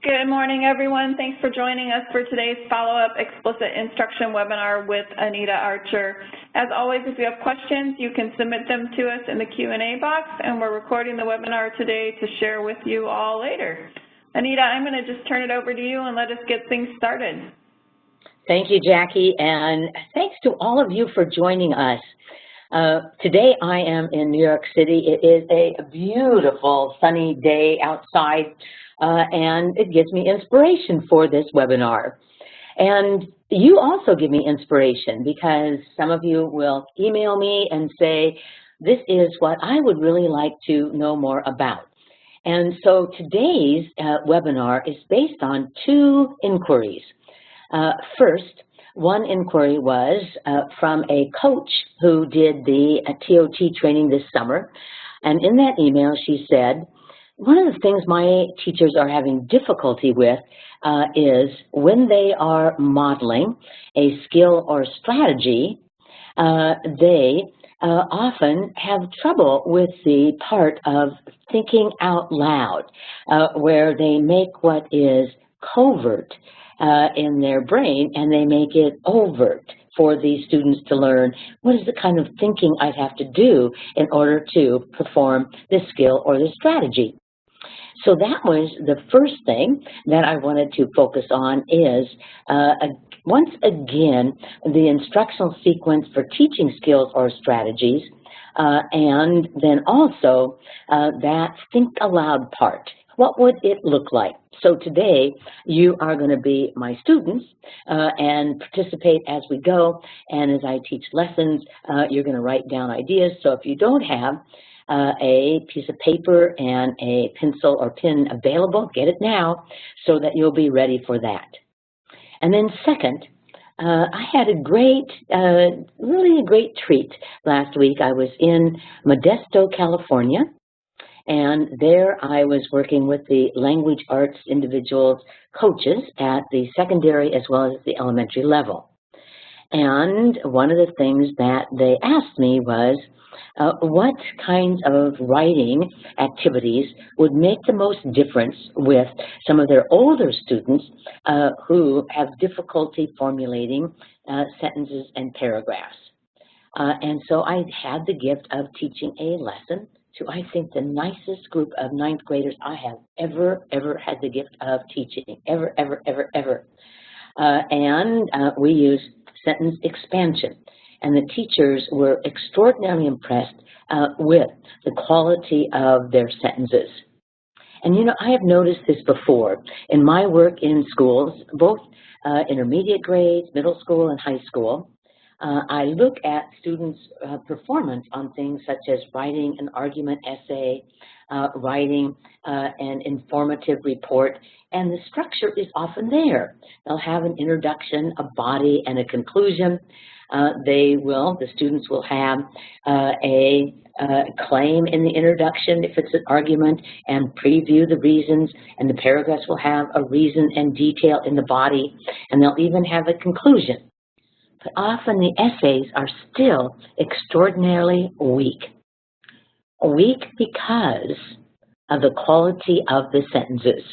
Good morning, everyone. Thanks for joining us for today's follow-up explicit instruction webinar with Anita Archer. As always, if you have questions, you can submit them to us in the Q&A box, and we're recording the webinar today to share with you all later. Anita, I'm going to just turn it over to you and let us get things started. Thank you, Jackie, and thanks to all of you for joining us. Today I am in New York City. It is a beautiful sunny day outside, and it gives me inspiration for this webinar. And you also give me inspiration because some of you will email me and say, this is what I would really like to know more about. And so today's webinar is based on two inquiries. First, one inquiry was from a coach who did the TOT training this summer. And in that email, she said, one of the things my teachers are having difficulty with is when they are modeling a skill or strategy, they often have trouble with the part of thinking out loud, where they make what is covert in their brain and they make it overt for the students to learn what is the kind of thinking I'd have to do in order to perform this skill or this strategy. So that was the first thing that I wanted to focus on is, once again, the instructional sequence for teaching skills or strategies, and then also that think aloud part. What would it look like? So today, you are going to be my students and participate as we go. And as I teach lessons, you're going to write down ideas. So if you don't have a piece of paper and a pencil or pen available, get it now so that you'll be ready for that. And then second, I had a great, really a great treat last week. I was in Modesto, California. And there I was working with the language arts individuals coaches at the secondary as well as the elementary level. And one of the things that they asked me was, what kinds of writing activities would make the most difference with some of their older students who have difficulty formulating sentences and paragraphs. And so I had the gift of teaching a lesson to, I think, the nicest group of ninth graders I have ever had the gift of teaching, ever. We used sentence expansion. And the teachers were extraordinarily impressed with the quality of their sentences. And, you know, I have noticed this before. In my work in schools, both intermediate grades, middle school, and high school, I look at students' performance on things such as writing an argument essay, writing an informative report, and the structure is often there. They'll have an introduction, a body, and a conclusion. The students will have a claim in the introduction if it's an argument and preview the reasons, and the paragraphs will have a reason and detail in the body, and they'll even have a conclusion. But often the essays are still extraordinarily weak. Weak because of the quality of the sentences.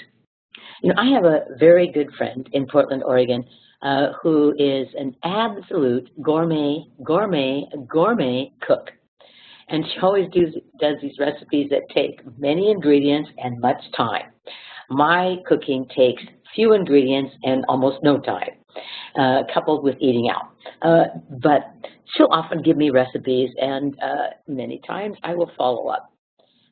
You know, I have a very good friend in Portland, Oregon, who is an absolute gourmet cook. And she always does these recipes that take many ingredients and much time. My cooking takes few ingredients and almost no time, coupled with eating out. But she'll often give me recipes, and many times I will follow up.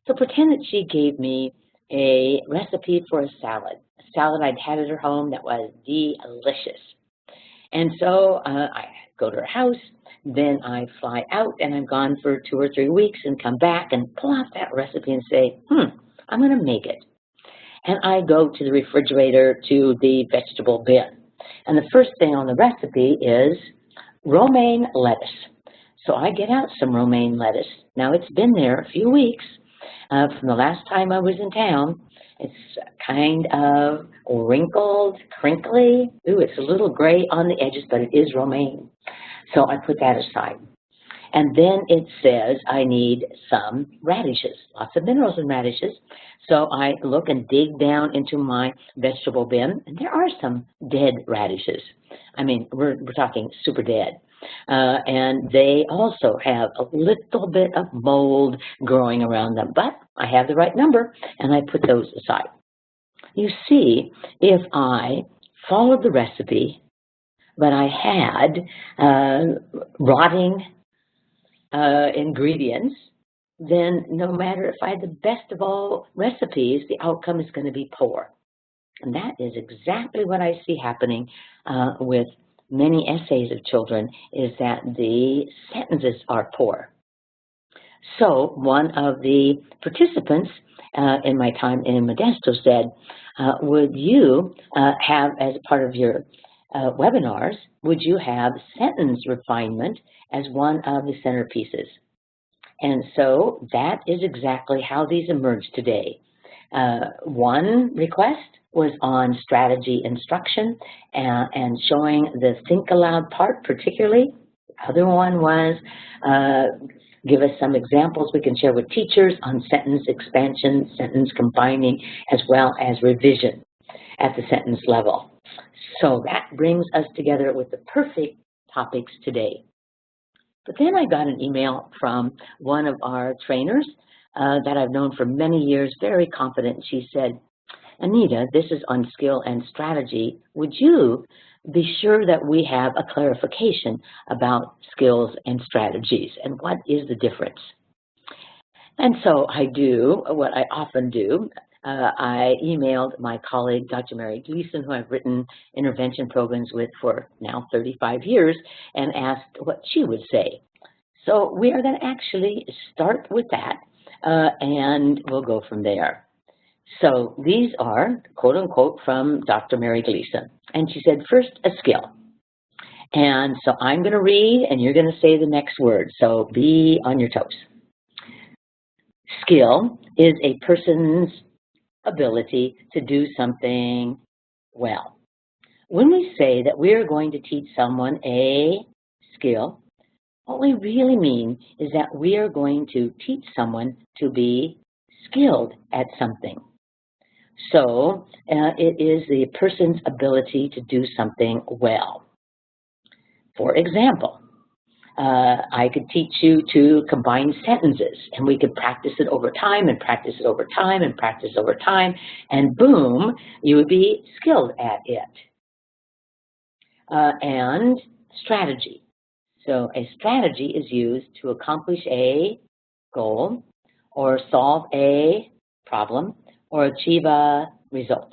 So pretend that she gave me a recipe for a salad I'd had at her home that was delicious. And so I go to her house, then I fly out, and I'm gone for 2 or 3 weeks and come back and pull out that recipe and say, I'm going to make it. And I go to the refrigerator to the vegetable bin. And the first thing on the recipe is romaine lettuce. So I get out some romaine lettuce. Now it's been there a few weeks from the last time I was in town. It's kind of wrinkled, crinkly. Ooh, it's a little gray on the edges, but it is romaine. So I put that aside. And then it says I need some radishes, lots of minerals in radishes. So I look and dig down into my vegetable bin, and there are some dead radishes. I mean, we're talking super dead. And they also have a little bit of mold growing around them, but I have the right number, and I put those aside. You see, if I followed the recipe, but I had rotting ingredients, then no matter if I had the best of all recipes, the outcome is going to be poor. And that is exactly what I see happening with many essays of children, is that the sentences are poor. So one of the participants in my time in Modesto said, would you have, as part of your webinars, would you have sentence refinement as one of the centerpieces? And so that is exactly how these emerge today. One request was on strategy instruction and showing the think aloud part particularly. The other one was give us some examples we can share with teachers on sentence expansion, sentence combining, as well as revision at the sentence level. So that brings us together with the perfect topics today. But then I got an email from one of our trainers that I've known for many years, very confident. She said, Anita, this is on skill and strategy. Would you be sure that we have a clarification about skills and strategies, and what is the difference? And so I do what I often do. I emailed my colleague, Dr. Mary Gleason, who I've written intervention programs with for now 35 years, and asked what she would say. So we are going to actually start with that, and we'll go from there. So these are, quote unquote, from Dr. Mary Gleason. And she said, first, a skill. And so I'm going to read, and you're going to say the next word. So be on your toes. Skill is a person's ability to do something well. When we say that we are going to teach someone a skill, what we really mean is that we are going to teach someone to be skilled at something. So it is the person's ability to do something well. For example, I could teach you to combine sentences, and we could practice it over time and practice it over time and practice over time, and boom, you would be skilled at it. And strategy. So a strategy is used to accomplish a goal or solve a problem or achieve a result.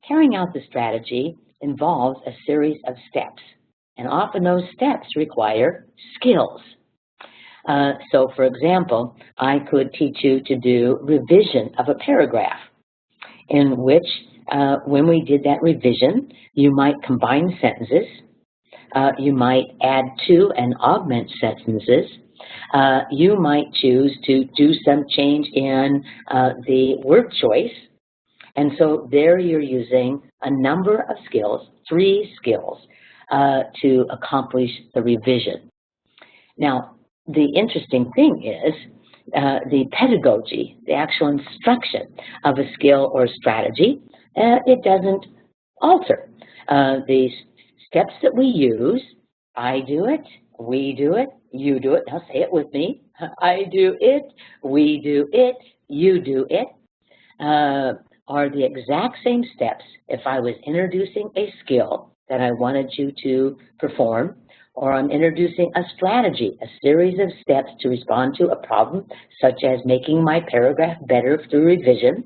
Carrying out the strategy involves a series of steps, and often those steps require skills. So for example, I could teach you to do revision of a paragraph, in which when we did that revision, you might combine sentences, you might add to and augment sentences, you might choose to do some change in the word choice. And so there you're using a number of skills, 3 skills, to accomplish the revision. Now, the interesting thing is the pedagogy, the actual instruction of a skill or strategy, it doesn't alter. The steps that we use, I do it, we do it, you do it. Now say it with me. I do it, we do it, you do it, are the exact same steps if I was introducing a skill that I wanted you to perform, or I'm introducing a strategy, a series of steps to respond to a problem, such as making my paragraph better through revision,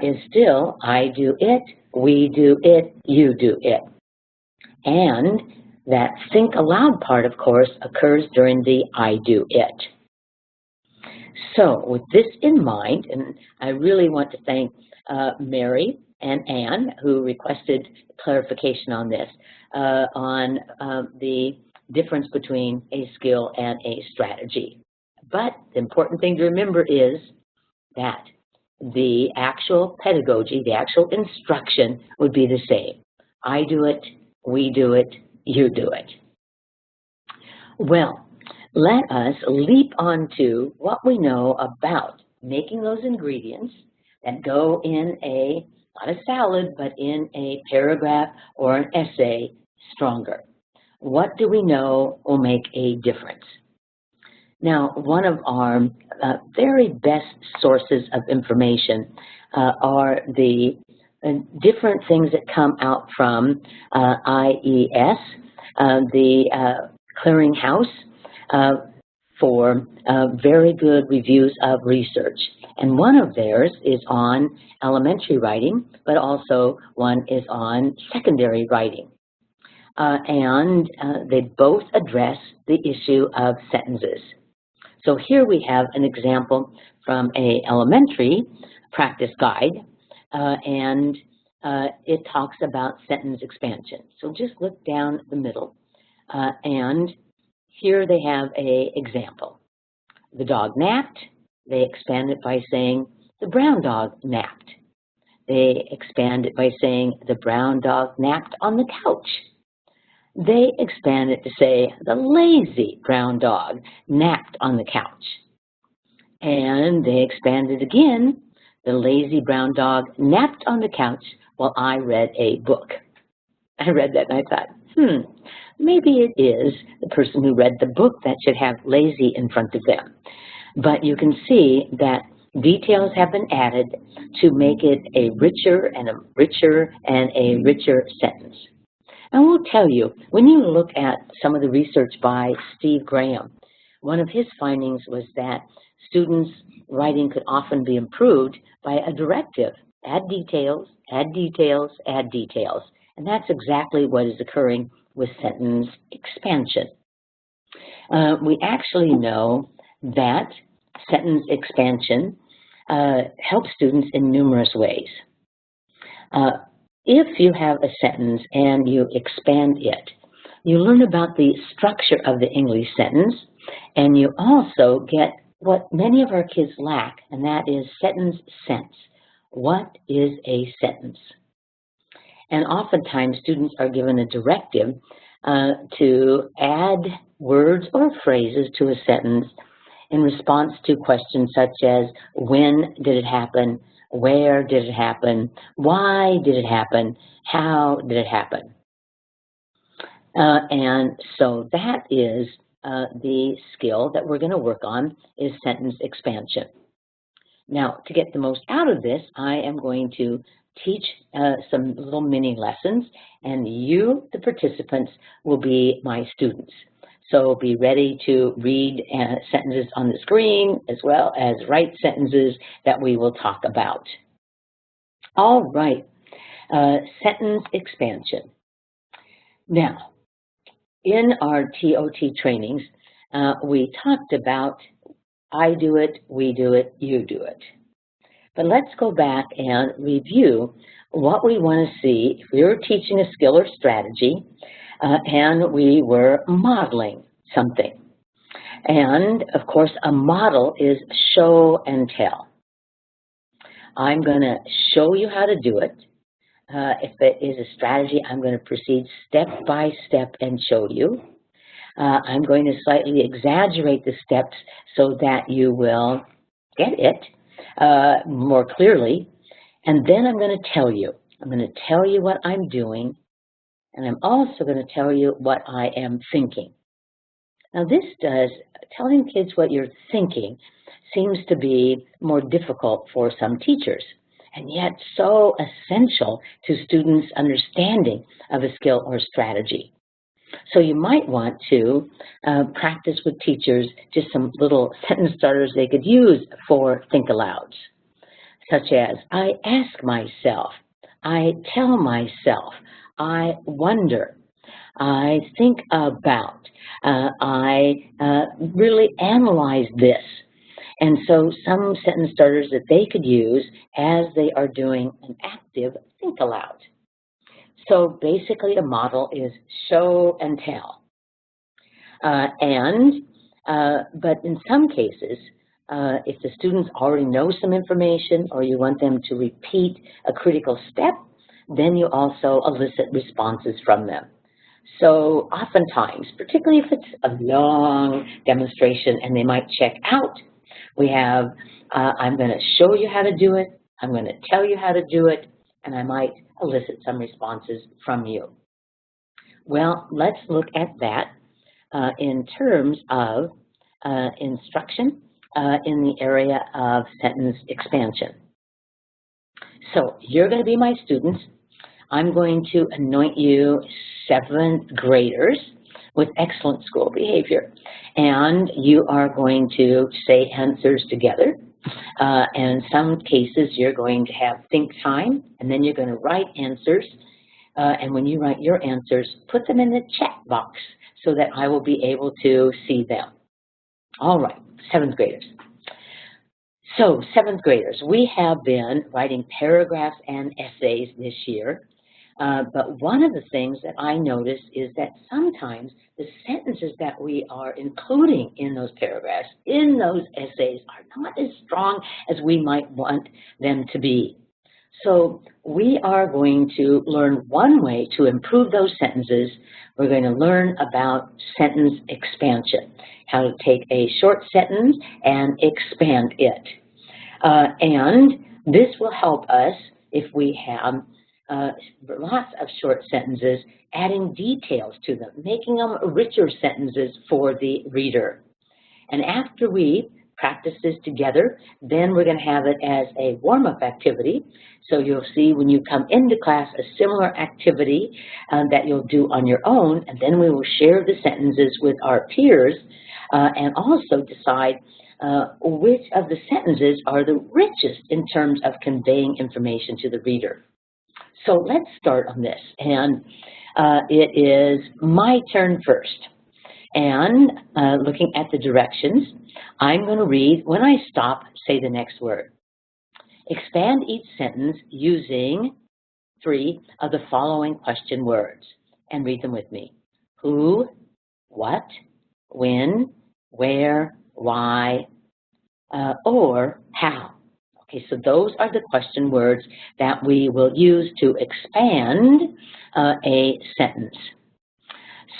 is still I do it, we do it, you do it. And that think aloud part, of course, occurs during the I do it. So with this in mind, and I really want to thank Mary and Anne, who requested clarification on this, on the difference between a skill and a strategy. But the important thing to remember is that the actual pedagogy, the actual instruction would be the same. I do it, we do it, you do it. Well, let us leap onto what we know about making those ingredients that go in a, not a salad, but in a paragraph or an essay stronger. What do we know will make a difference? Now, one of our very best sources of information are the different things that come out from IES, the clearinghouse for very good reviews of research. And one of theirs is on elementary writing, but also one is on secondary writing. And they both address the issue of sentences. So here we have an example from an elementary practice guide, and it talks about sentence expansion. So just look down the middle, and here they have an example. The dog napped. They expand it by saying, the brown dog napped. They expand it by saying, the brown dog napped on the couch. They expand it to say, the lazy brown dog napped on the couch. And they expand it again, the lazy brown dog napped on the couch while I read a book. I read that and I thought, maybe it is the person who read the book that should have lazy in front of them. But you can see that details have been added to make it a richer and a richer and a richer sentence. And we'll tell you, when you look at some of the research by Steve Graham, one of his findings was that students' writing could often be improved by a directive. Add details, add details, add details. And that's exactly what is occurring with sentence expansion. We actually know that sentence expansion helps students in numerous ways. If you have a sentence and you expand it, you learn about the structure of the English sentence, and you also get what many of our kids lack, and that is sentence sense. What is a sentence? And oftentimes students are given a directive to add words or phrases to a sentence in response to questions such as, when did it happen? Where did it happen? Why did it happen? How did it happen? And so that is the skill that we're going to work on, is sentence expansion. Now, to get the most out of this, I am going to teach some little mini lessons, and you, the participants, will be my students. So be ready to read sentences on the screen as well as write sentences that we will talk about. All right, sentence expansion. Now, in our TOT trainings, we talked about I do it, we do it, you do it. But let's go back and review what we want to see if we were teaching a skill or strategy and we were modeling something. And of course, a model is show and tell. I'm going to show you how to do it. If it is a strategy, I'm going to proceed step by step and show you. I'm going to slightly exaggerate the steps so that you will get it more clearly. And then I'm going to tell you. I'm going to tell you what I'm doing, and I'm also going to tell you what I am thinking. Now telling kids what you're thinking seems to be more difficult for some teachers, and yet so essential to students' understanding of a skill or strategy. So you might want to practice with teachers just some little sentence starters they could use for think alouds, such as, I ask myself, I tell myself, I wonder, I think about, I really analyze this. And so some sentence starters that they could use as they are doing an active think aloud. So basically a model is show and tell. But in some cases, if the students already know some information or you want them to repeat a critical step, then you also elicit responses from them. So oftentimes, particularly if it's a long demonstration and they might check out, we have, I'm going to show you how to do it, I'm going to tell you how to do it, and I might elicit some responses from you. Well, let's look at that in terms of instruction in the area of sentence expansion. So you're going to be my students. I'm going to anoint you 7th graders with excellent school behavior. And you are going to say answers together. And in some cases, you're going to have think time, and then you're going to write answers. And when you write your answers, put them in the chat box so that I will be able to see them. All right, 7th graders. So 7th graders, we have been writing paragraphs and essays this year. But one of the things that I notice is that sometimes the sentences that we are including in those paragraphs, in those essays, are not as strong as we might want them to be. So we are going to learn one way to improve those sentences. We're going to learn about sentence expansion, how to take a short sentence and expand it. And this will help us if we have lots of short sentences, adding details to them, making them richer sentences for the reader. And after we practice this together, then we're going to have it as a warm-up activity. So you'll see when you come into class a similar activity that you'll do on your own, and then we will share the sentences with our peers and also decide which of the sentences are the richest in terms of conveying information to the reader. So let's start on this, and it is my turn first. And looking at the directions, I'm going to read. When I stop, say the next word. Expand each sentence using 3 of the following question words, and read them with me. Who, what, when, where, why, or how. Okay, so those are the question words that we will use to expand a sentence.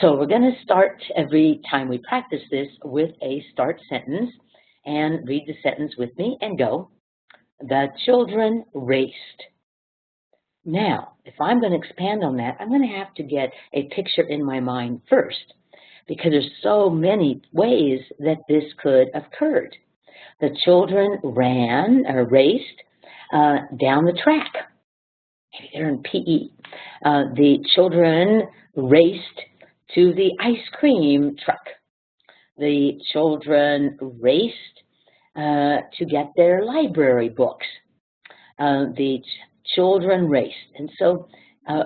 So we're going to start every time we practice this with a start sentence, and read the sentence with me and go. The children raced. Now, if I'm going to expand on that, I'm going to have to get a picture in my mind first, because there's so many ways that this could have occurred. The children ran or raced down the track. Maybe they're in PE. The children raced to the ice cream truck. The children raced to get their library books. The children raced. And so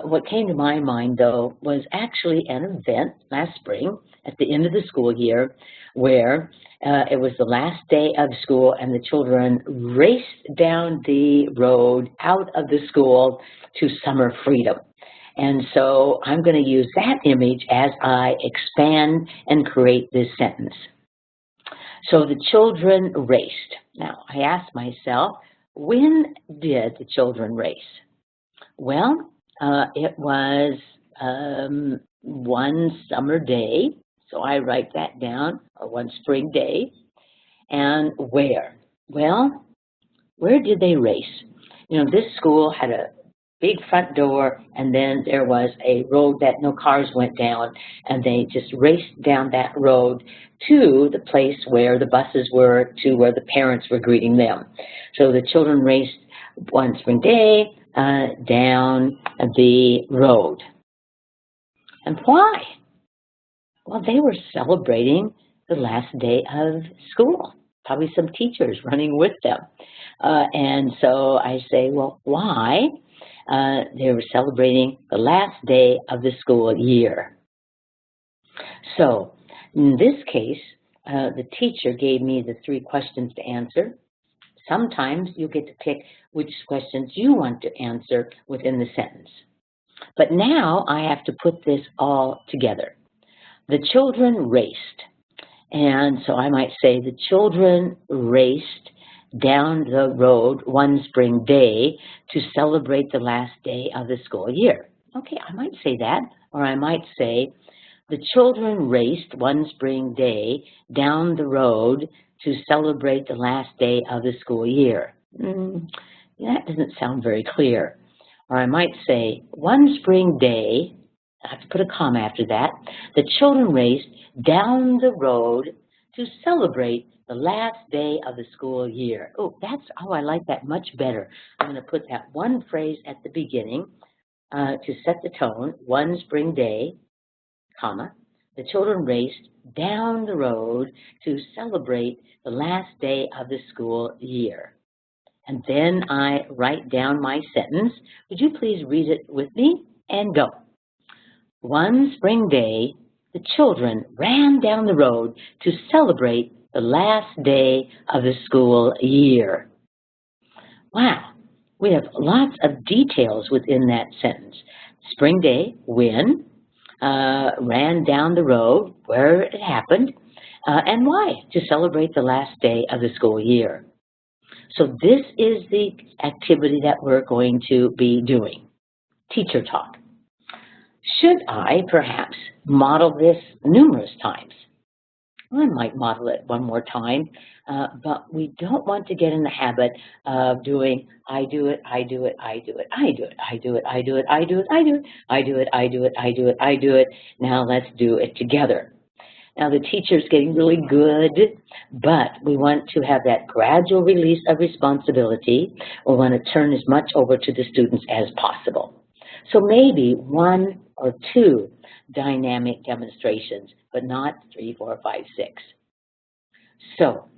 what came to my mind, though, was actually an event last spring at the end of the school year where it was the last day of school and the children raced down the road out of the school to summer freedom. And so I'm going to use that image as I expand and create this sentence. So the children raced. Now, I asked myself, when did the children race? Well, it was one summer day, so I write that down, or one spring day. And where? Well, where did they race? You know, this school had a big front door, and then there was a road that no cars went down, and they just raced down that road to the place where the buses were, to where the parents were greeting them. So the children raced one spring day down the road. And why? Well, they were celebrating the last day of school, probably some teachers running with them. And so I say, well, why? They were celebrating the last day of the school year. So in this case, the teacher gave me the 3 questions to answer. Sometimes you get to pick which questions you want to answer within the sentence. But now I have to put this all together. The children raced. And so I might say the children raced down the road one spring day to celebrate the last day of the school year. Okay, I might say that, or I might say, the children raced one spring day down the road to celebrate the last day of the school year. That doesn't sound very clear. Or I might say, one spring day, I have to put a comma after that, the children raced down the road to celebrate the last day of the school year. Oh, I like that much better. I'm going to put that one phrase at the beginning to set the tone, one spring day, comma, the children raced down the road to celebrate the last day of the school year. And then I write down my sentence. Would you please read it with me? And go. One spring day, the children ran down the road to celebrate the last day of the school year. Wow, we have lots of details within that sentence. Spring day, when, ran down the road, where it happened, and why, to celebrate the last day of the school year. So this is the activity that we're going to be doing, teacher talk. Should I perhaps model this numerous times? I might model it one more time, but we don't want to get in the habit of doing, I do it, I do it, I do it, I do it, I do it, I do it, I do it, I do it, I do it, I do it, I do it, I do it. Now let's do it together. Now the teacher's getting really good, but we want to have that gradual release of responsibility. We want to turn as much over to the students as possible. So maybe 1 or 2 dynamic demonstrations, but not 3, 4, 5, 6. So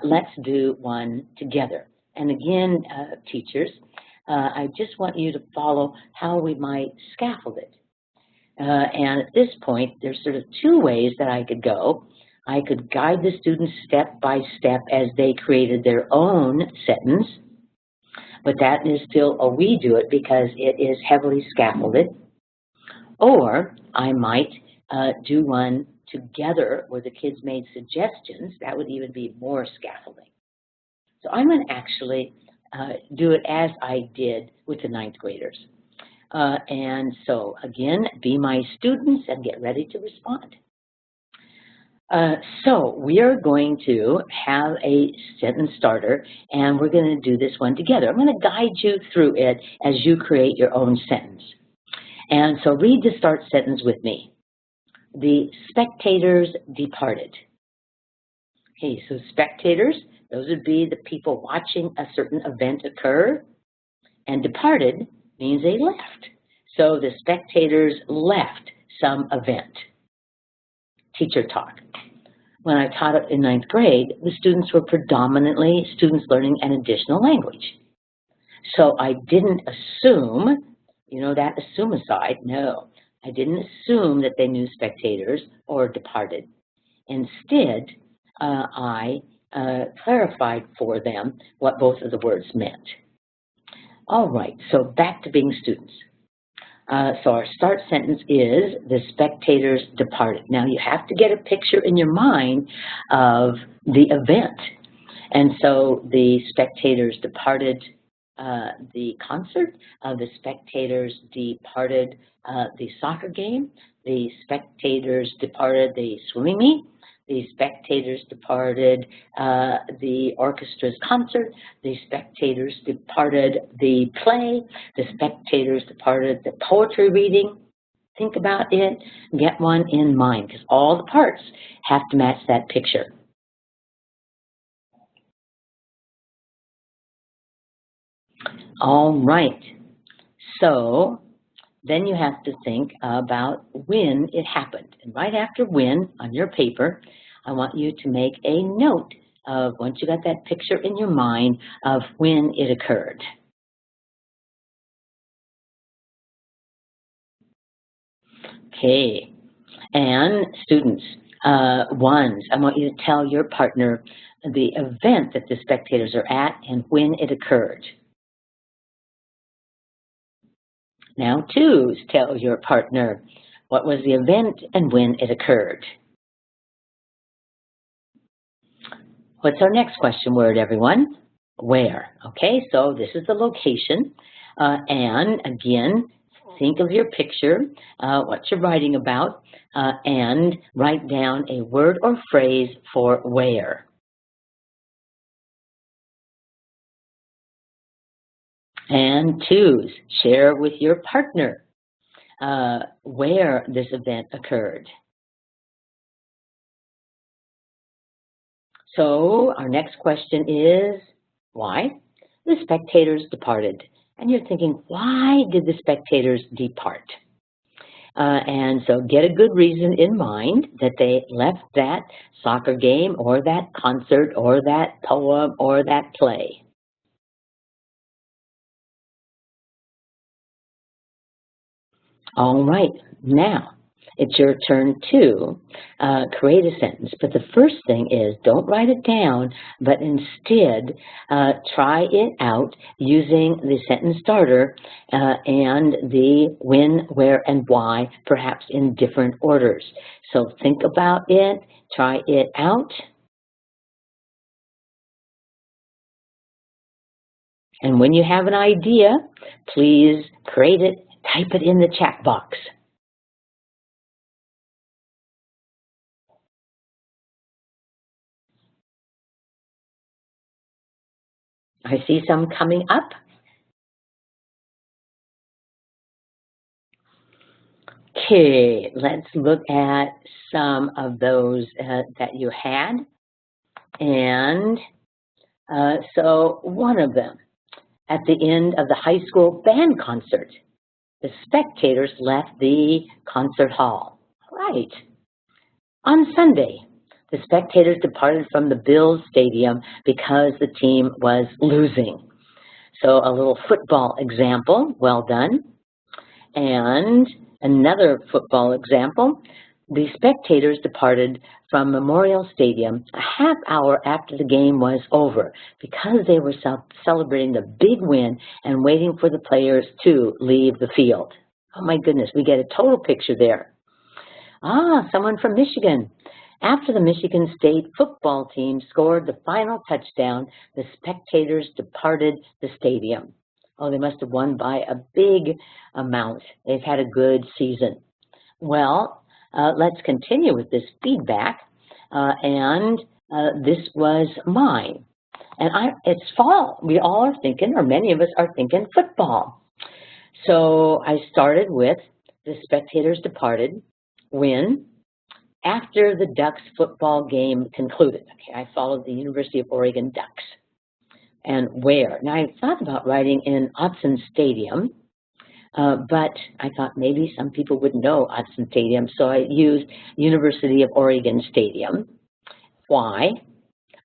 let's do one together. And again, teachers, I just want you to follow how we might scaffold it. And at this point, there's sort of 2 ways that I could go. I could guide the students step by step as they created their own sentence, but that is still a we do it because it is heavily scaffolded. Or I might do one together where the kids made suggestions. That would even be more scaffolding. So I'm going to actually do it as I did with the 9th graders. And so, again, be my students and get ready to respond. So we are going to have a sentence starter, and we're going to do this one together. I'm going to guide you through it as you create your own sentence. And so read the start sentence with me. The spectators departed. Okay, so spectators, those would be the people watching a certain event occur, and departed means they left. So the spectators left some event. Teacher talk. When I taught it in 9th grade, the students were predominantly students learning an additional language. So I didn't assume, you know, that assume aside, no. I didn't assume that they knew spectators or departed. Instead, I clarified for them what both of the words meant. All right, so back to being students. So our start sentence is, the spectators departed. Now you have to get a picture in your mind of the event. And so the spectators departed the concert, the spectators departed the soccer game, the spectators departed the swimming meet, the spectators departed the orchestra's concert, the spectators departed the play, the spectators departed the poetry reading. Think about it, get one in mind, because all the parts have to match that picture. All right, so then you have to think about when it happened. And right after when, on your paper, I want you to make a note of, once you got that picture in your mind, of when it occurred. Okay, and students, ones, I want you to tell your partner the event that the spectators are at and when it occurred. Now twos, tell your partner what was the event and when it occurred. What's our next question word, everyone? Where. Okay, so this is the location. And again, think of your picture, what you're writing about, and write down a word or phrase for where. And 2, share with your partner where this event occurred. So our next question is, why? The spectators departed. And you're thinking, why did the spectators depart? And so get a good reason in mind that they left that soccer game or that concert or that poem or that play. All right, now it's your turn to create a sentence. But the first thing is, don't write it down, but instead try it out using the sentence starter and the when, where, and why, perhaps in different orders. So think about it, try it out. And when you have an idea, please create it, type it in the chat box. I see some coming up. Okay, let's look at some of those that you had. And so one of them, at the end of the high school band concert, the spectators left the concert hall. Right. On Sunday, the spectators departed from the Bills Stadium because the team was losing. So a little football example, well done. And another football example, the spectators departed from Memorial Stadium a half hour after the game was over because they were celebrating the big win and waiting for the players to leave the field. Oh my goodness, we get a total picture there. Ah, someone from Michigan. After the Michigan State football team scored the final touchdown, the spectators departed the stadium. Oh, they must have won by a big amount. They've had a good season. Well, let's continue with this feedback. This was mine. And it's fall. We all are thinking, or many of us are thinking football. So I started with the spectators departed when after the Ducks football game concluded. Okay, I followed the University of Oregon Ducks. And where? Now, I thought about writing in Autzen Stadium, but I thought maybe some people wouldn't know Autzen Stadium, so I used University of Oregon Stadium. Why?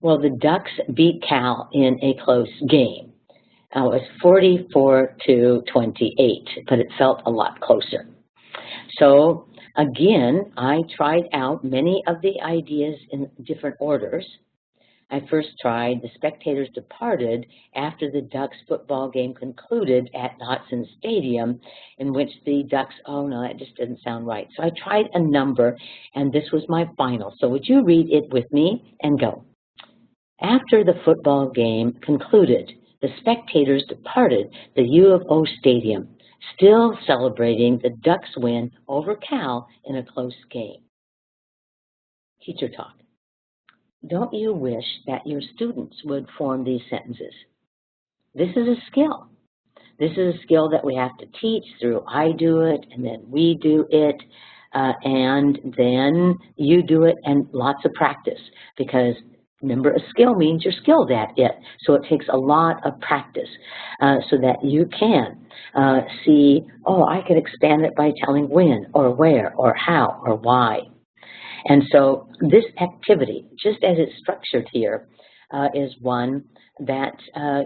Well, the Ducks beat Cal in a close game. It was 44-28, but it felt a lot closer. So again, I tried out many of the ideas in different orders. I first tried the spectators departed after the Ducks football game concluded at Autzen Stadium, in which the Ducks, oh no, that just didn't sound right. So I tried a number, and this was my final. So would you read it with me and go? After the football game concluded, the spectators departed the U of O Stadium, still celebrating the Ducks' win over Cal in a close game. Teacher talk. Don't you wish that your students would form these sentences? This is a skill. This is a skill that we have to teach through I do it, and then we do it, and then you do it, and lots of practice. Because remember, a skill means you're skilled at it. So it takes a lot of practice so that you can see, oh, I can expand it by telling when or where or how or why. And so this activity, just as it's structured here, is one that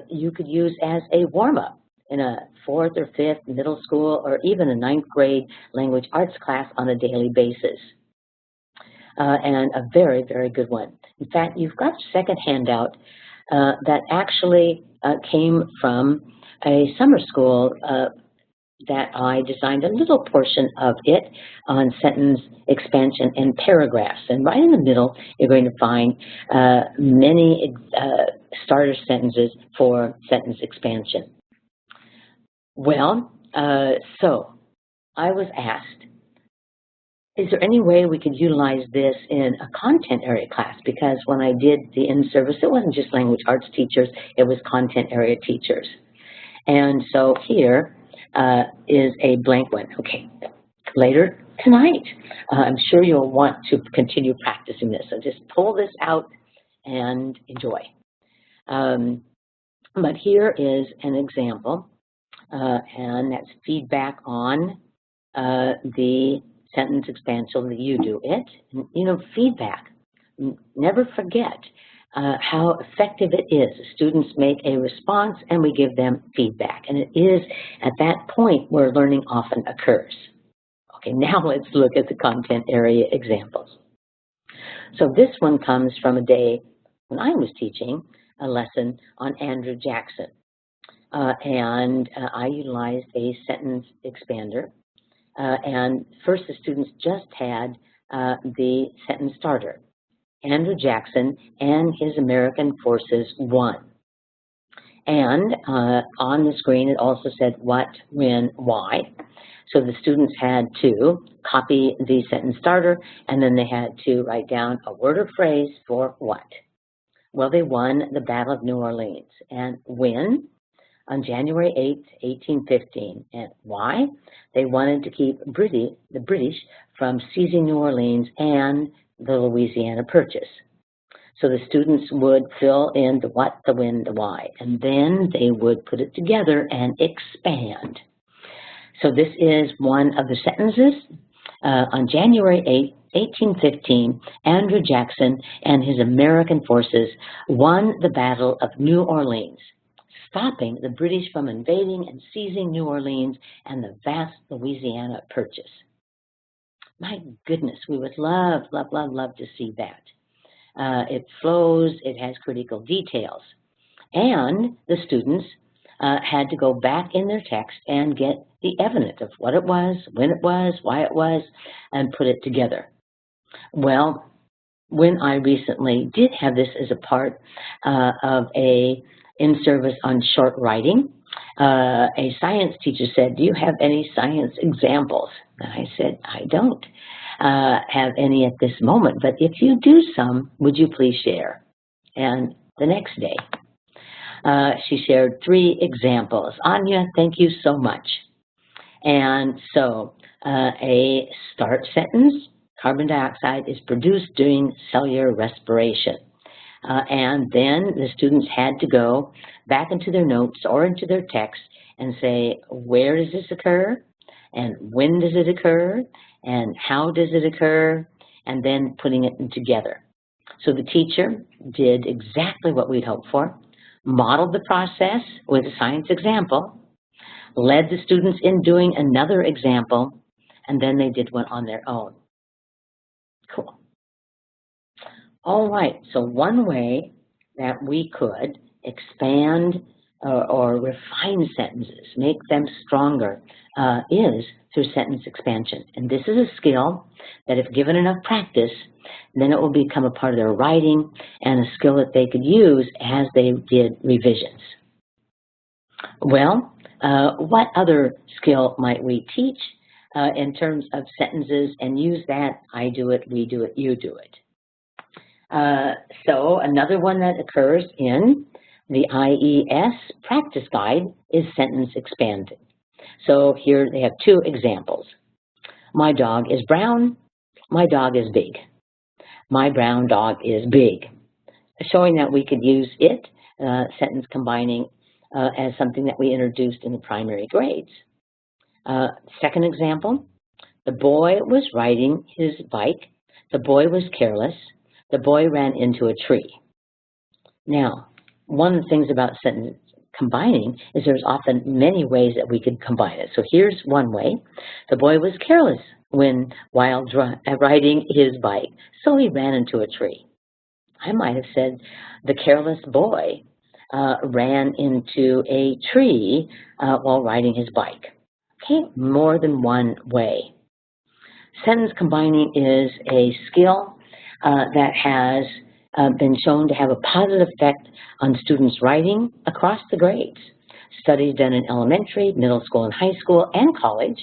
you could use as a warm-up in a 4th or 5th middle school or even a 9th grade language arts class on a daily basis. And a very, very good one. In fact, you've got a second handout that actually came from a summer school that I designed a little portion of it on sentence expansion and paragraphs. And right in the middle, you're going to find many starter sentences for sentence expansion. Well, so I was asked, is there any way we could utilize this in a content area class? Because when I did the in-service, it wasn't just language arts teachers, it was content area teachers. And so here is a blank one. Okay, later tonight, I'm sure you'll want to continue practicing this. So just pull this out and enjoy. But here is an example, and that's feedback on the sentence expansion that you do it. And, you know, feedback. Never forget how effective it is. Students make a response and we give them feedback. And it is at that point where learning often occurs. Okay, now let's look at the content area examples. So this one comes from a day when I was teaching a lesson on Andrew Jackson. I utilized a sentence expander. And first the students just had the sentence starter. Andrew Jackson and his American forces won. And on the screen it also said what, when, why. So the students had to copy the sentence starter and then they had to write down a word or phrase for what. Well, they won the Battle of New Orleans. And when? On January 8, 1815. And why? They wanted to keep the British from seizing New Orleans and the Louisiana Purchase. So the students would fill in the what, the when, the why, and then they would put it together and expand. So this is one of the sentences. On January 8, 1815, Andrew Jackson and his American forces won the Battle of New Orleans, stopping the British from invading and seizing New Orleans and the vast Louisiana Purchase. My goodness, we would love, love, love, love to see that. It flows, it has critical details. And the students had to go back in their text and get the evidence of what it was, when it was, why it was, and put it together. Well, when I recently did have this as a part of a in-service on short writing, a science teacher said, do you have any science examples? And I said, I don't have any at this moment, but if you do some, would you please share? And the next day, she shared 3 examples. Anya, thank you so much. And so a start sentence, carbon dioxide is produced during cellular respiration. And then the students had to go back into their notes or into their text and say, where does this occur? And when does it occur? And how does it occur? And then putting it together. So the teacher did exactly what we'd hoped for, modeled the process with a science example, led the students in doing another example, and then they did one on their own. Cool. All right, so one way that we could expand or refine sentences, make them stronger, is through sentence expansion. And this is a skill that if given enough practice, then it will become a part of their writing and a skill that they could use as they did revisions. Well, what other skill might we teach in terms of sentences and use that? I do it, we do it, you do it. So another one that occurs in the IES practice guide is sentence expanded. So here they have 2 examples. My dog is brown, my dog is big. My brown dog is big. Showing that we could use it, sentence combining, as something that we introduced in the primary grades. Second example, the boy was riding his bike. The boy was careless. The boy ran into a tree. Now, one of the things about sentence combining is there's often many ways that we can combine it. So here's one way. The boy was careless while riding his bike, so he ran into a tree. I might have said the careless boy ran into a tree while riding his bike. Okay, more than one way. Sentence combining is a skill that has been shown to have a positive effect on students' writing across the grades. Studies done in elementary, middle school, and high school, and college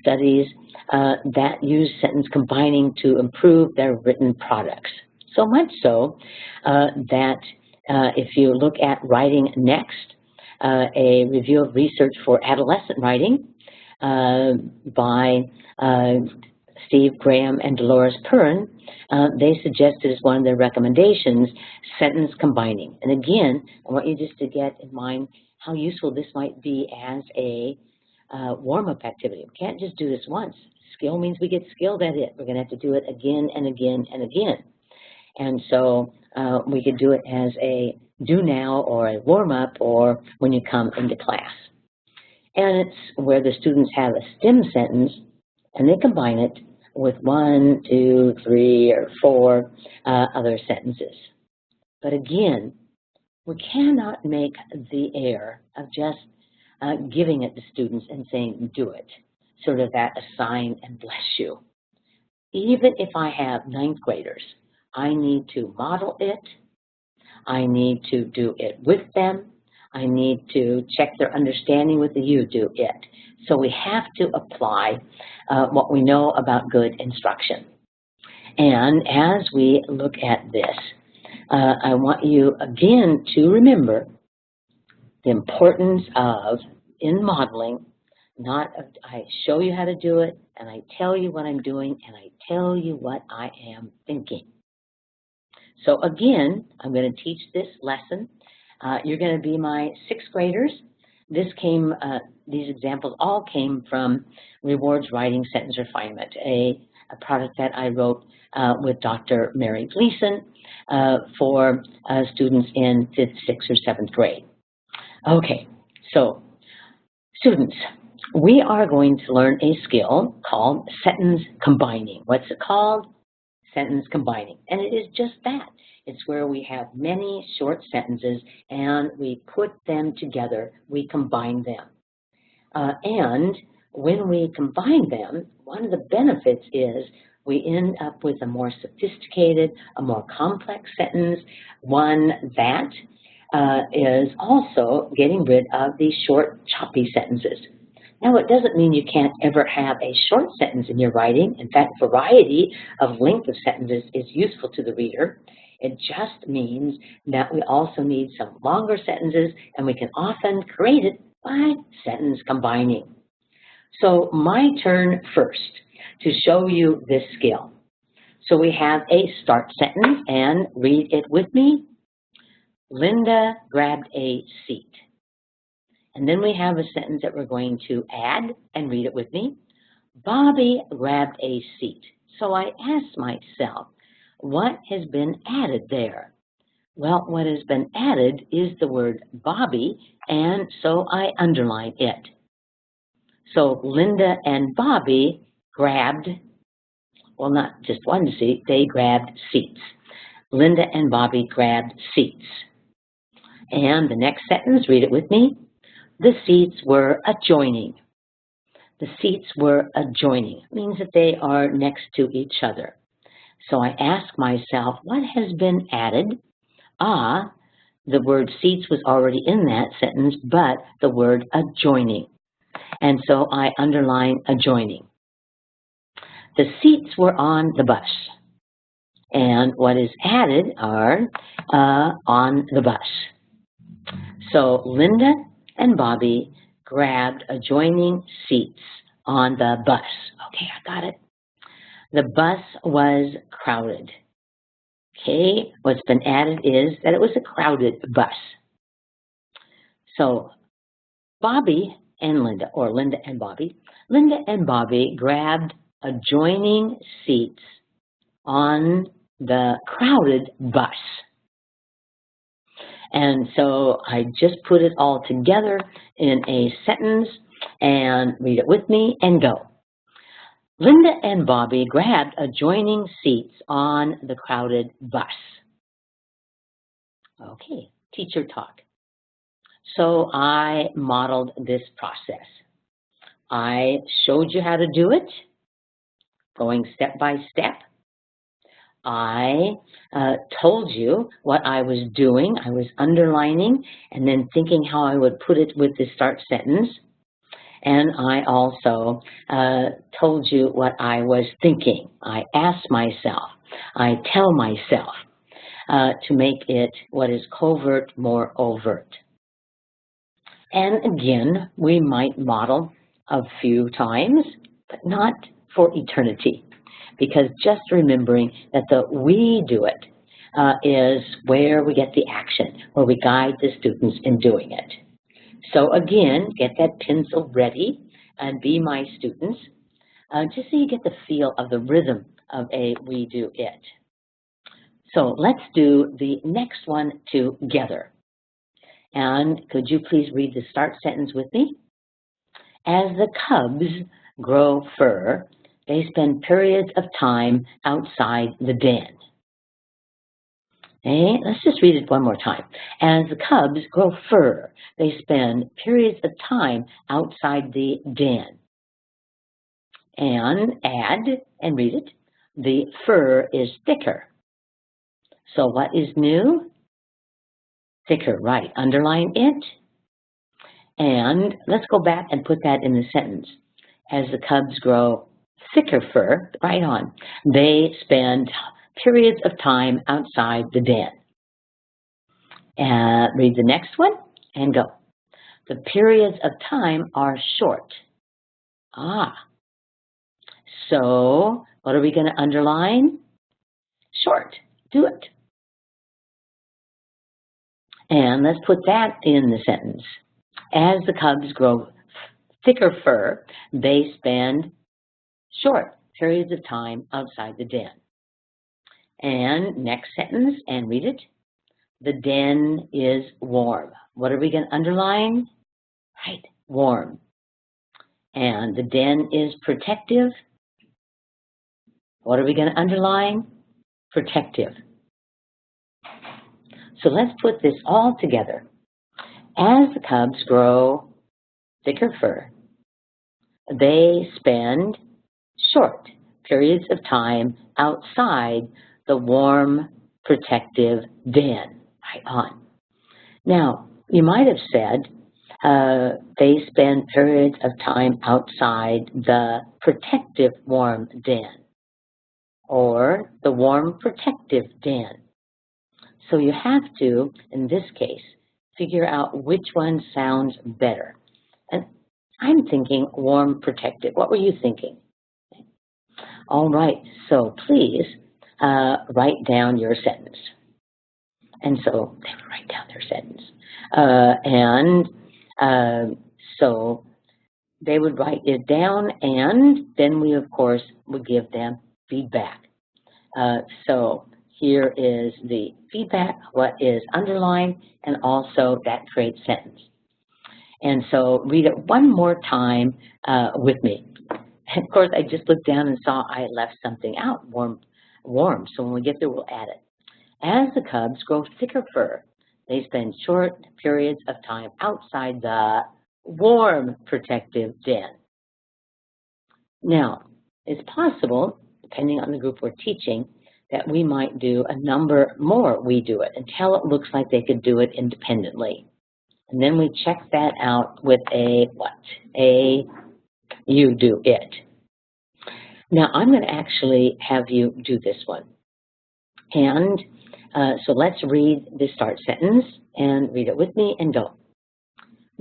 studies that use sentence combining to improve their written products. So much so that if you look at Writing Next, a review of research for adolescent writing by Steve Graham and Dolores Perrin, they suggested as one of their recommendations, sentence combining. And again, I want you just to get in mind how useful this might be as a warm-up activity. We can't just do this once. Skill means we get skilled at it. We're going to have to do it again and again and again. And so we could do it as a do now or a warm-up or when you come into class. And it's where the students have a stem sentence and they combine it with 1, 2, 3, or 4 other sentences. But again, we cannot make the error of just giving it to students and saying, do it, sort of that assign and bless you. Even if I have 9th graders, I need to model it. I need to do it with them. I need to check their understanding with the you do it. So we have to apply what we know about good instruction. And as we look at this, I want you again to remember the importance of, in modeling, I show you how to do it, and I tell you what I'm doing, and I tell you what I am thinking. So again, I'm going to teach this lesson. You're going to be my 6th graders. These examples all came from Rewards Writing Sentence Refinement, a product that I wrote with Dr. Mary Gleason for students in 5th, 6th, or 7th grade. Okay, so students, we are going to learn a skill called sentence combining. What's it called? Sentence combining. And it is just that. It's where we have many short sentences and we put them together, we combine them. And when we combine them, one of the benefits is we end up with a more sophisticated, a more complex sentence, one that is also getting rid of these short, choppy sentences. Now, it doesn't mean you can't ever have a short sentence in your writing. In fact, variety of length of sentences is useful to the reader. It just means that we also need some longer sentences, and we can often create it by sentence combining. So my turn first to show you this skill. So we have a start sentence, and read it with me. Linda grabbed a seat. And then we have a sentence that we're going to add, and read it with me. Bobby grabbed a seat. So I asked myself, what has been added there? Well, what has been added is the word Bobby, and so I underline it. So Linda and Bobby grabbed, well, not just one seat, they grabbed seats. Linda and Bobby grabbed seats. And the next sentence, read it with me. The seats were adjoining. The seats were adjoining. It means that they are next to each other. So I ask myself, what has been added? The word seats was already in that sentence, but the word adjoining. And so I underline adjoining. The seats were on the bus. And what is added are on the bus. So Linda and Bobby grabbed adjoining seats on the bus. Okay, I got it. The bus was crowded. Okay, what's been added is that it was a crowded bus. So Bobby and Linda, or Linda and Bobby grabbed adjoining seats on the crowded bus. And so I just put it all together in a sentence, and read it with me and go. Linda and Bobby grabbed adjoining seats on the crowded bus. Okay, teacher talk. So I modeled this process. I showed you how to do it, going step by step. I told you what I was doing. I was underlining and then thinking how I would put it with the start sentence. And I also told you what I was thinking. I asked myself, I tell myself to make it what is covert more overt. And again, we might model a few times, but not for eternity, because just remembering that the we do it is where we get the action, where we guide the students in doing it. So again, get that pencil ready and be my students, just so you get the feel of the rhythm of a we do it. So let's do the next one together. And could you please read the start sentence with me? As the cubs grow fur, they spend periods of time outside the den. Okay, let's just read it one more time. As the cubs grow fur, they spend periods of time outside the den. And add and read it. The fur is thicker. So what is new? Thicker, right. Underline it. And let's go back and put that in the sentence. As the cubs grow thicker fur, right on, they spend periods of time outside the den. Read the next one and go. The periods of time are short. So what are we going to underline? Short. Do it. And let's put that in the sentence. As the cubs grow thicker fur, they spend short periods of time outside the den. And next sentence, and read it. The den is warm. What are we going to underline? Right, warm. And the den is protective. What are we going to underline? Protective. So let's put this all together. As the cubs grow thicker fur, they spend short periods of time outside the warm, protective den. Right on. Now, you might have said they spend periods of time outside the protective warm den or the warm protective den. So you have to, in this case, figure out which one sounds better. And I'm thinking warm protective. What were you thinking? All right, so please write down your sentence. And so they would write down their sentence. So they would write it down, and then we, of course, would give them feedback. So here is the feedback, what is underlined, and also that creates sentence. And so read it one more time with me. And of course, I just looked down and saw I left something out, warm. So when we get there, we'll add it. As the cubs grow thicker fur, they spend short periods of time outside the warm protective den. Now, it's possible, depending on the group we're teaching, that we might do a number more we do it until it looks like they could do it independently. And then we check that out with a what? A you do it. Now, I'm going to actually have you do this one. And so let's read the start sentence and read it with me and go.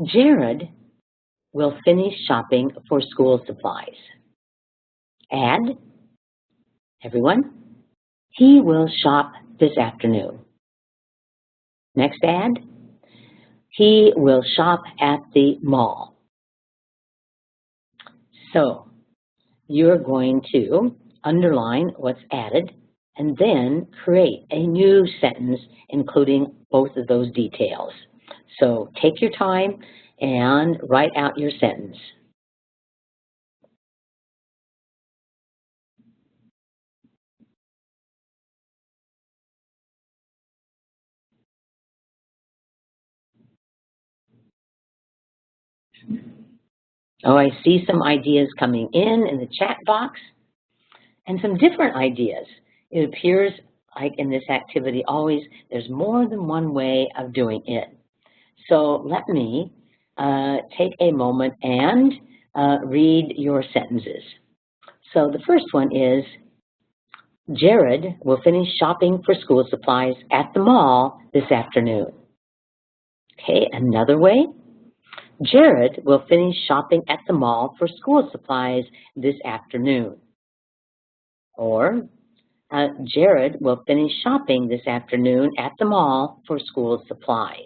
Jared will finish shopping for school supplies. Add, everyone, he will shop this afternoon. Next add, he will shop at the mall. So you're going to underline what's added and then create a new sentence including both of those details. So take your time and write out your sentence. Oh, I see some ideas coming in the chat box and some different ideas. It appears like in this activity always there's more than one way of doing it. So let me take a moment and read your sentences. So the first one is, Jared will finish shopping for school supplies at the mall this afternoon. Okay, another way. Jared will finish shopping at the mall for school supplies this afternoon. Or, Jared will finish shopping this afternoon at the mall for school supplies.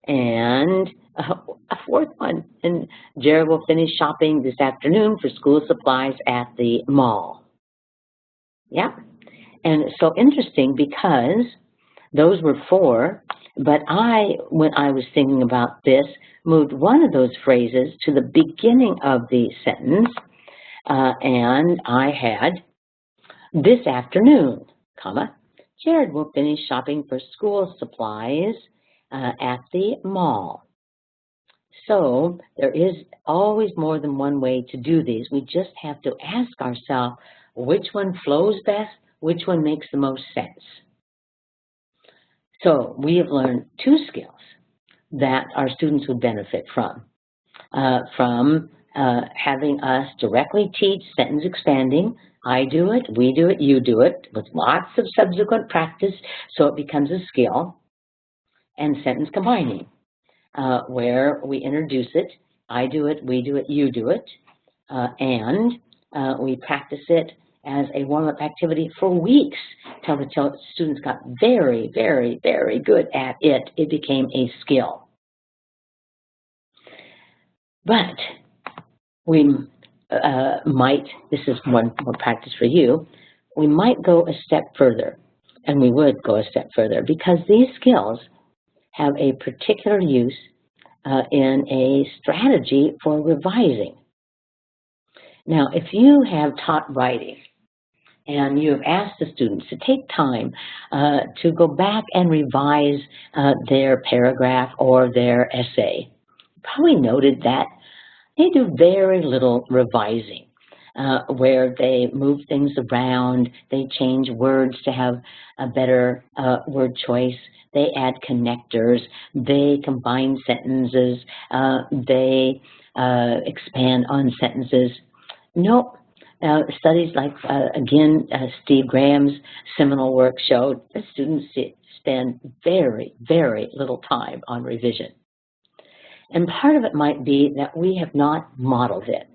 And a fourth one, and Jared will finish shopping this afternoon for school supplies at the mall. Yeah, and it's so interesting because those were 4, but when I was thinking about this, moved one of those phrases to the beginning of the sentence, and I had this afternoon, comma, Jared will finish shopping for school supplies at the mall. So there is always more than one way to do these. We just have to ask ourselves which one flows best, which one makes the most sense. So we have learned 2 skills that our students would benefit from having us directly teach sentence expanding. I do it, we do it, you do it, with lots of subsequent practice so it becomes a skill. And sentence combining, where we introduce it, I do it, we do it, you do it, and we practice it as a warm-up activity for weeks till the students got very, very, very good at it. It became a skill. But we this is one more practice for you, we might go a step further, and we would go a step further, because these skills have a particular use in a strategy for revising. Now, if you have taught writing and you have asked the students to take time to go back and revise their paragraph or their essay, you probably noted that they do very little revising, where they move things around, they change words to have a better word choice, they add connectors, they combine sentences, they expand on sentences. Nope. Studies like, again, Steve Graham's seminal work showed that students spend very, very little time on revision. And part of it might be that we have not modeled it.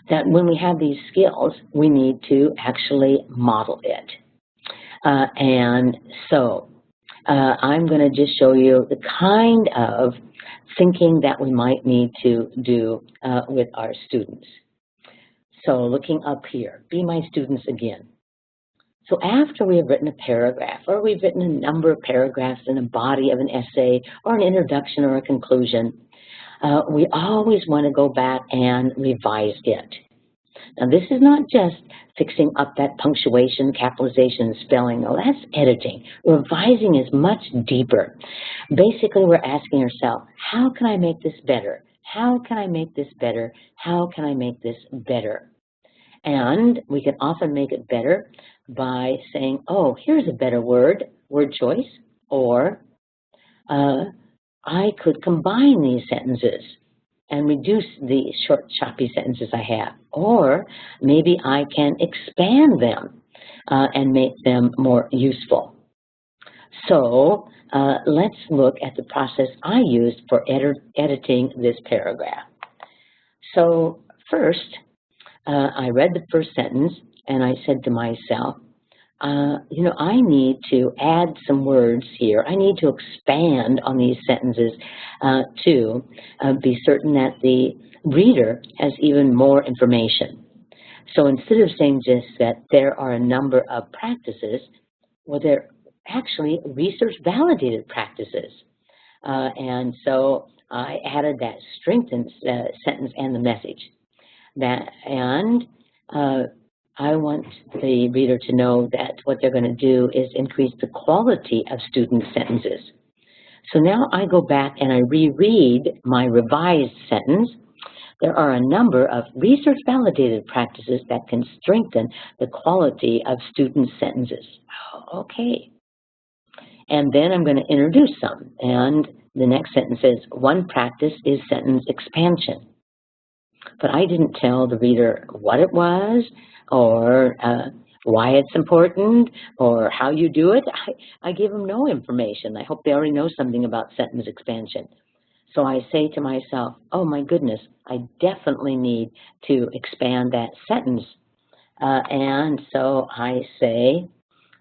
That when we have these skills, we need to actually model it. And so I'm going to just show you the kind of thinking that we might need to do with our students. So looking up here, be my students again. So after we have written a paragraph, or we've written a number of paragraphs in a body of an essay, or an introduction or a conclusion, we always want to go back and revise it. Now this is not just fixing up that punctuation, capitalization, and spelling. No, that's editing. Revising is much deeper. Basically, we're asking ourselves, how can I make this better? How can I make this better? How can I make this better? And we can often make it better by saying, oh, here's a better word choice, or I could combine these sentences and reduce the short, choppy sentences I have, or maybe I can expand them and make them more useful. So let's look at the process I used for editing this paragraph. So first, I read the first sentence and I said to myself, you know, I need to add some words here. I need to expand on these sentences to be certain that the reader has even more information. So instead of saying just that there are a number of practices, well, they're actually research-validated practices. And so I added that strengthened sentence and the message. I want the reader to know that what they're going to do is increase the quality of student sentences. So now I go back and I reread my revised sentence. There are a number of research-validated practices that can strengthen the quality of student sentences. Okay. And then I'm going to introduce some. And the next sentence says, one practice is sentence expansion. But I didn't tell the reader what it was, or why it's important, or how you do it. I gave them no information. I hope they already know something about sentence expansion. So I say to myself, oh my goodness, I definitely need to expand that sentence. And so I say,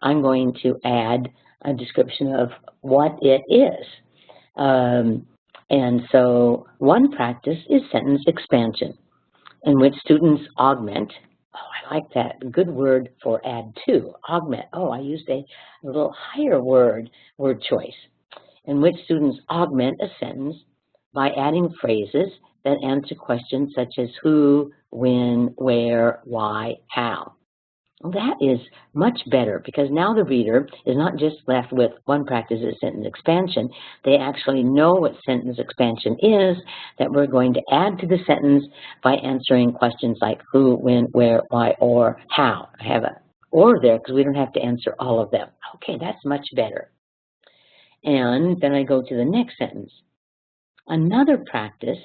I'm going to add a description of what it is. And so one practice is sentence expansion, in which students augment. Oh, I like that. Good word for add to, augment. Oh, I used a little higher word choice, in which students augment a sentence by adding phrases that answer questions such as who, when, where, why, how. Well, that is much better, because now the reader is not just left with one practice is sentence expansion. They actually know what sentence expansion is, that we're going to add to the sentence by answering questions like who, when, where, why, or how. I have a or there because we don't have to answer all of them. Okay, that's much better. And then I go to the next sentence. Another practice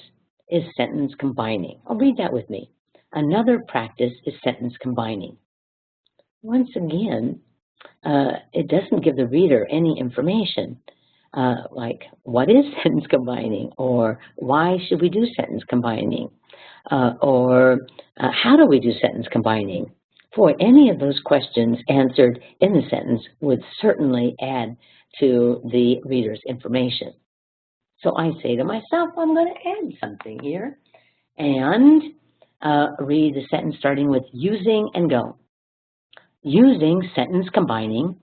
is sentence combining. I'll read that with me. Another practice is sentence combining. Once again, it doesn't give the reader any information, like what is sentence combining, or why should we do sentence combining, or how do we do sentence combining? Boy, any of those questions answered in the sentence would certainly add to the reader's information. So I say to myself, I'm going to add something here, and read the sentence starting with using and go. Using sentence combining,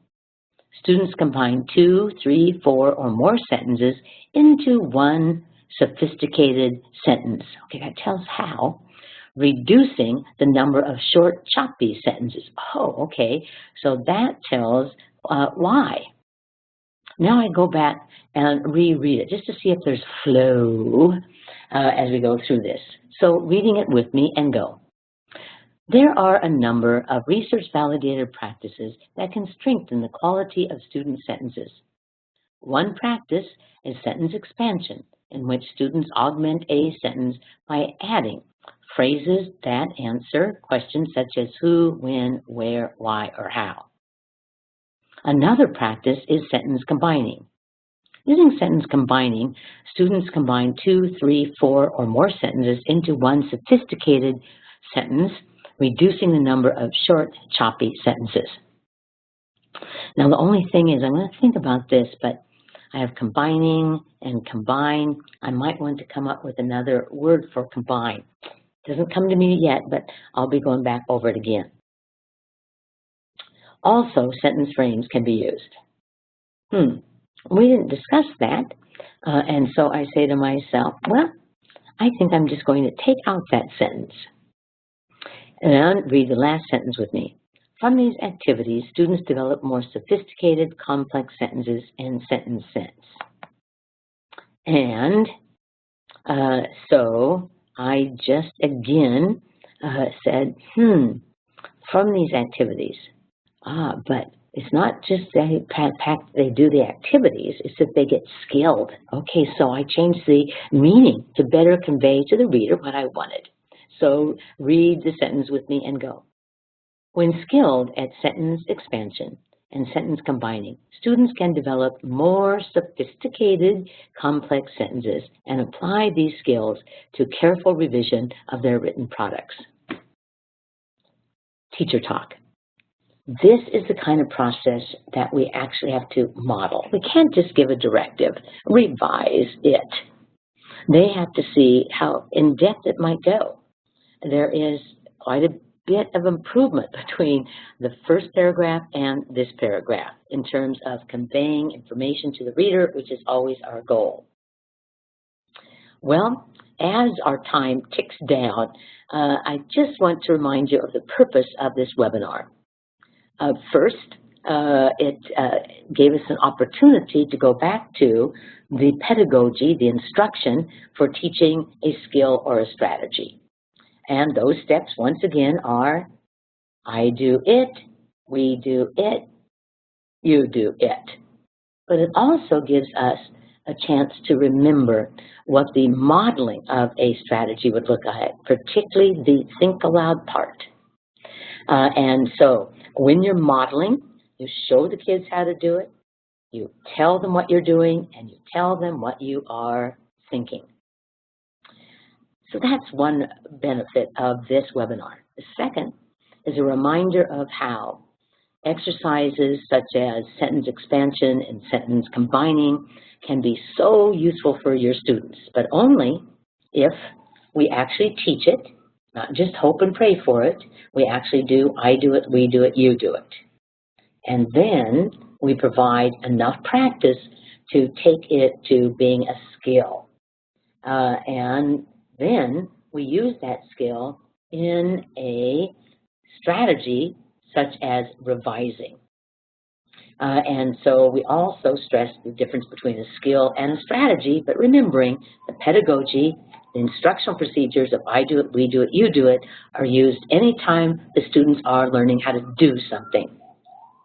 students combine 2, 3, 4, or more sentences into one sophisticated sentence. Okay, that tells how. Reducing the number of short, choppy sentences. Oh, okay, so that tells why. Now I go back and reread it just to see if there's flow as we go through this. So reading it with me and go. There are a number of research-validated practices that can strengthen the quality of student sentences. One practice is sentence expansion, in which students augment a sentence by adding phrases that answer questions such as who, when, where, why, or how. Another practice is sentence combining. Using sentence combining, students combine 2, 3, 4, or more sentences into one sophisticated sentence, reducing the number of short, choppy sentences. Now, the only thing is, I'm going to think about this, but I have combining and combine. I might want to come up with another word for combine. It doesn't come to me yet, but I'll be going back over it again. Also, sentence frames can be used. We didn't discuss that, and so I say to myself, well, I think I'm just going to take out that sentence. And read the last sentence with me. From these activities, students develop more sophisticated, complex sentences and sentence sense. And so I just again said, from these activities. But it's not just they do the activities, it's that they get skilled. Okay, so I changed the meaning to better convey to the reader what I wanted. So read the sentence with me and go. When skilled at sentence expansion and sentence combining, students can develop more sophisticated, complex sentences and apply these skills to careful revision of their written products. Teacher talk. This is the kind of process that we actually have to model. We can't just give a directive, revise it. They have to see how in-depth it might go. There is quite a bit of improvement between the first paragraph and this paragraph in terms of conveying information to the reader, which is always our goal. Well, as our time ticks down, I just want to remind you of the purpose of this webinar. First, it gave us an opportunity to go back to the pedagogy, the instruction for teaching a skill or a strategy. And those steps, once again, are I do it, we do it, you do it. But it also gives us a chance to remember what the modeling of a strategy would look like, particularly the think aloud part. And so when you're modeling, you show the kids how to do it, you tell them what you're doing, and you tell them what you are thinking. So that's one benefit of this webinar. The second is a reminder of how exercises such as sentence expansion and sentence combining can be so useful for your students, but only if we actually teach it, not just hope and pray for it. We actually do, I do it, we do it, you do it. And then we provide enough practice to take it to being a skill. And then we use that skill in a strategy such as revising. And so we also stress the difference between a skill and a strategy, but remembering the pedagogy, the instructional procedures of I do it, we do it, you do it are used anytime the students are learning how to do something.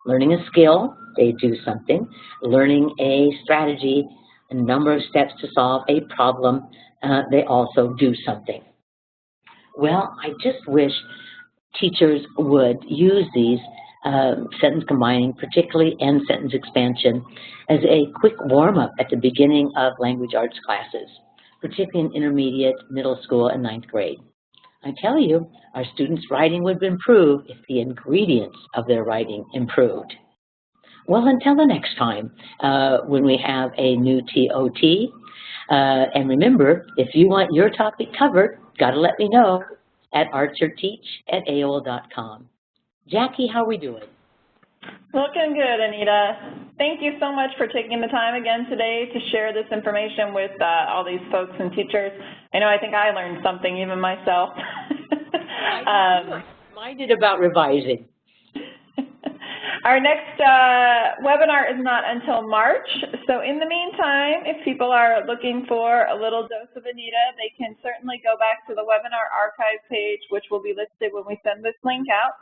Learning a skill, they do something. Learning a strategy, a number of steps to solve a problem, they also do something. Well, I just wish teachers would use these sentence combining, particularly and sentence expansion, as a quick warm-up at the beginning of language arts classes, particularly in intermediate, middle school, and 9th grade. I tell you, our students' writing would improve if the ingredients of their writing improved. Well, until the next time when we have a new TOT, and remember, if you want your topic covered, got to let me know at archerteach@aol.com. Jackie, how are we doing? Looking good, Anita. Thank you so much for taking the time again today to share this information with all these folks and teachers. I think I learned something, even myself. Mine did about revising. Our next webinar is not until March, so in the meantime, if people are looking for a little dose of Anita, they can certainly go back to the webinar archive page, which will be listed when we send this link out,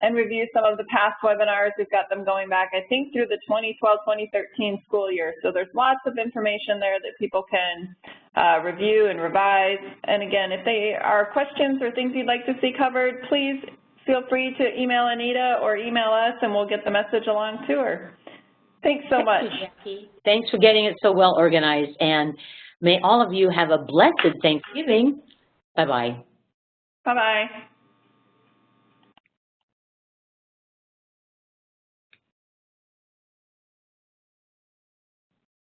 and review some of the past webinars. We've got them going back, I think, through the 2012-2013 school year, so there's lots of information there that people can review and revise. And again, if there are questions or things you'd like to see covered, please feel free to email Anita or email us, and we'll get the message along to her. Thanks so much. Thank you, Jackie. Thanks for getting it so well organized, and may all of you have a blessed Thanksgiving. Bye-bye. Bye-bye.